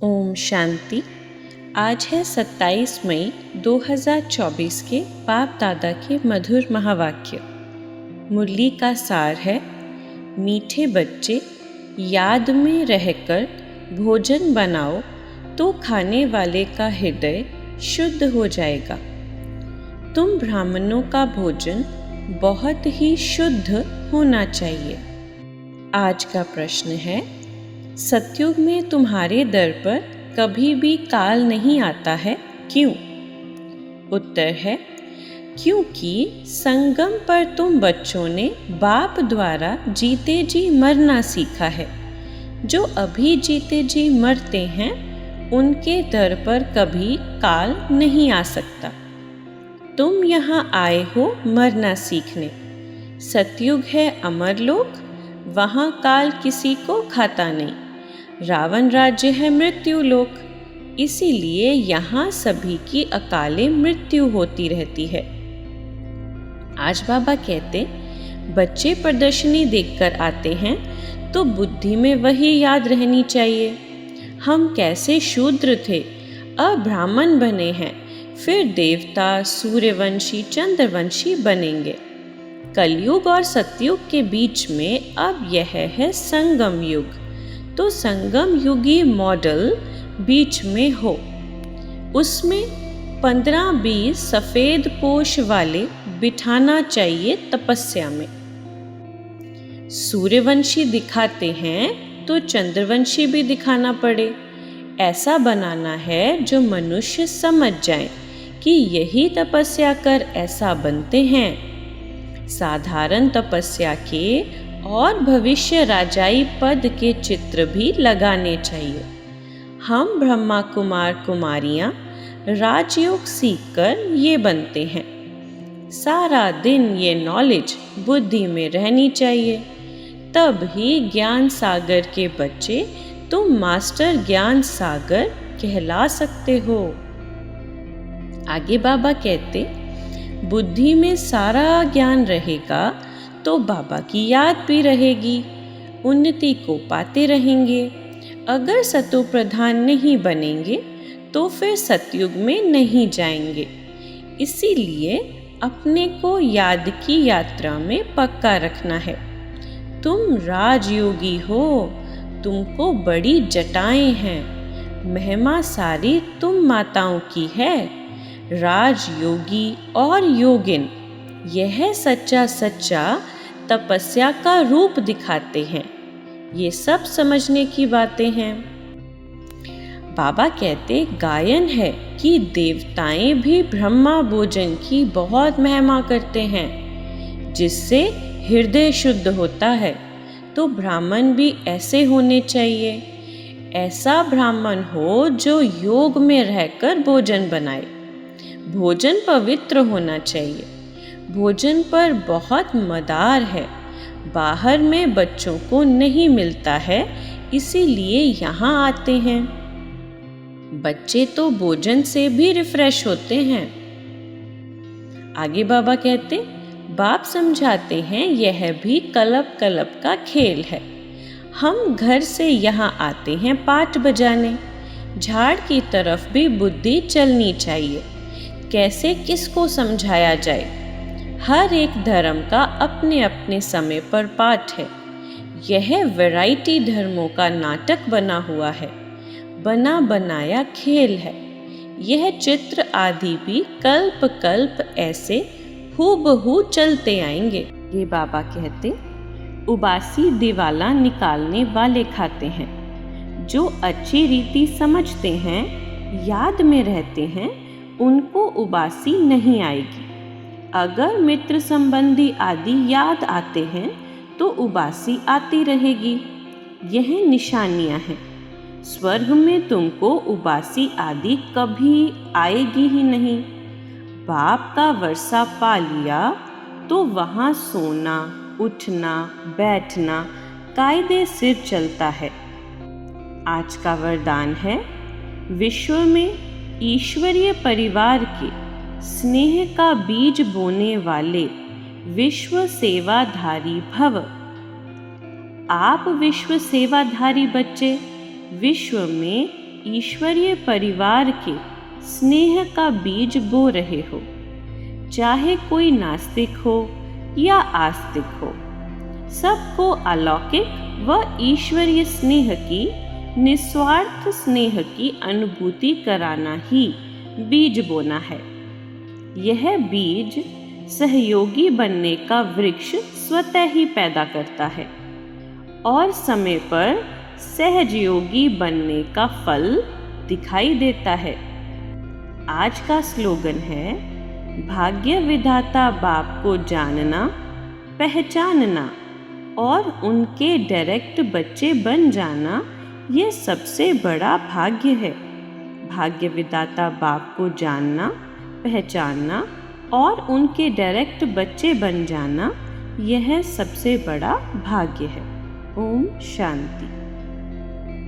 ओम शांति। आज है 27 मई 2024 के बाप दादा के मधुर महावाक्य। मुरली का सार है, मीठे बच्चे याद में रहकर भोजन बनाओ तो खाने वाले का हृदय शुद्ध हो जाएगा। तुम ब्राह्मणों का भोजन बहुत ही शुद्ध होना चाहिए। आज का प्रश्न है, सतयुग में तुम्हारे दर पर कभी भी काल नहीं आता है, क्यों? उत्तर है, क्योंकि संगम पर तुम बच्चों ने बाप द्वारा जीते जी मरना सीखा है। जो अभी जीते जी मरते हैं उनके दर पर कभी काल नहीं आ सकता। तुम यहाँ आए हो मरना सीखने। सतयुग है अमर लोक, वहाँ काल किसी को खाता नहीं। रावण राज्य है मृत्यु लोक, इसीलिए यहाँ सभी की अकाले मृत्यु होती रहती है। आज बाबा कहते, बच्चे प्रदर्शनी देखकर आते हैं तो बुद्धि में वही याद रहनी चाहिए। हम कैसे शूद्र थे, अब ब्राह्मण बने हैं, फिर देवता, सूर्यवंशी, चंद्रवंशी बनेंगे। कलयुग और सतयुग के बीच में अब यह है संगम युग, तो संगम युगी मॉडल बीच में हो। उसमें 15-20 सफेद पोश वाले बिठाना चाहिए तपस्या में। सूर्यवंशी दिखाते हैं तो चंद्रवंशी भी दिखाना पड़े। ऐसा बनाना है जो मनुष्य समझ जाए कि यही तपस्या कर ऐसा बनते हैं। साधारण तपस्या के और भविष्य राजाई पद के चित्र भी लगाने चाहिए। हम ब्रह्मा कुमार कुमारियां राजयोग सीखकर ये बनते हैं। सारा दिन ये नॉलेज बुद्धि में रहनी चाहिए, तब ही ज्ञान सागर के बच्चे तुम मास्टर ज्ञान सागर कहला सकते हो। आगे बाबा कहते, बुद्धि में सारा ज्ञान रहेगा तो बाबा की याद भी रहेगी, उन्नति को पाते रहेंगे। अगर सतो प्रधान नहीं बनेंगे तो फिर सतयुग में नहीं जाएंगे। इसीलिए अपने को याद की यात्रा में पक्का रखना है। तुम राजयोगी हो, तुमको बड़ी जटाएं हैं, महिमा सारी तुम माताओं की है। राजयोगी और योगिन यह सच्चा सच्चा तपस्या का रूप दिखाते हैं। ये सब समझने की बातें हैं। बाबा कहते, गायन है कि देवताएं भी ब्रह्मा भोजन की बहुत महिमा करते हैं, जिससे हृदय शुद्ध होता है। तो ब्राह्मण भी ऐसे होने चाहिए। ऐसा ब्राह्मण हो जो योग में रहकर भोजन बनाए। भोजन पवित्र होना चाहिए। भोजन पर बहुत मदार है, बाहर में बच्चों को नहीं मिलता है, इसीलिए यहाँ आते हैं। बच्चे तो भोजन से भी रिफ्रेश होते हैं। आगे बाबा कहते, बाप समझाते हैं यह भी कलप कलप का खेल है। हम घर से यहाँ आते हैं पाठ बजाने। झाड़ की तरफ भी बुद्धि चलनी चाहिए। कैसे किसको समझाया जाए? हर एक धर्म का अपने अपने समय पर पाठ है। यह वैरायटी धर्मों का नाटक बना हुआ है, बना बनाया खेल है। यह चित्र आदि भी कल्प कल्प ऐसे हूबहू चलते आएंगे। ये बाबा कहते, उबासी दिवाला निकालने वाले खाते हैं। जो अच्छी रीति समझते हैं, याद में रहते हैं, उनको उबासी नहीं आएगी। अगर मित्र संबंधी आदि याद आते हैं तो उबासी आती रहेगी। यह निशानियां हैं। स्वर्ग में तुमको उबासी आदि कभी आएगी ही नहीं। बाप का वर्षा पा लिया तो वहाँ सोना, उठना, बैठना कायदे सिर चलता है। आज का वरदान है, विश्व में ईश्वरीय परिवार के स्नेह का बीज बोने वाले विश्व सेवाधारी भव। आप विश्व सेवाधारी बच्चे विश्व में ईश्वरीय परिवार के स्नेह का बीज बो रहे हो, चाहे कोई नास्तिक हो या आस्तिक हो। सबको अलौकिक व ईश्वरीय स्नेह की, निस्वार्थ स्नेह की अनुभूति कराना ही बीज बोना है। यह बीज सहयोगी बनने का वृक्ष स्वतः ही पैदा करता है और समय पर सहयोगी बनने का फल दिखाई देता है। आज का स्लोगन है, भाग्य विधाता बाप को जानना, पहचानना और उनके डायरेक्ट बच्चे बन जाना, ये सबसे बड़ा भाग्य है। भाग्य विधाता बाप को जानना, पहचानना और उनके डायरेक्ट बच्चे बन जाना, यह सबसे बड़ा भाग्य है। ओम शांति।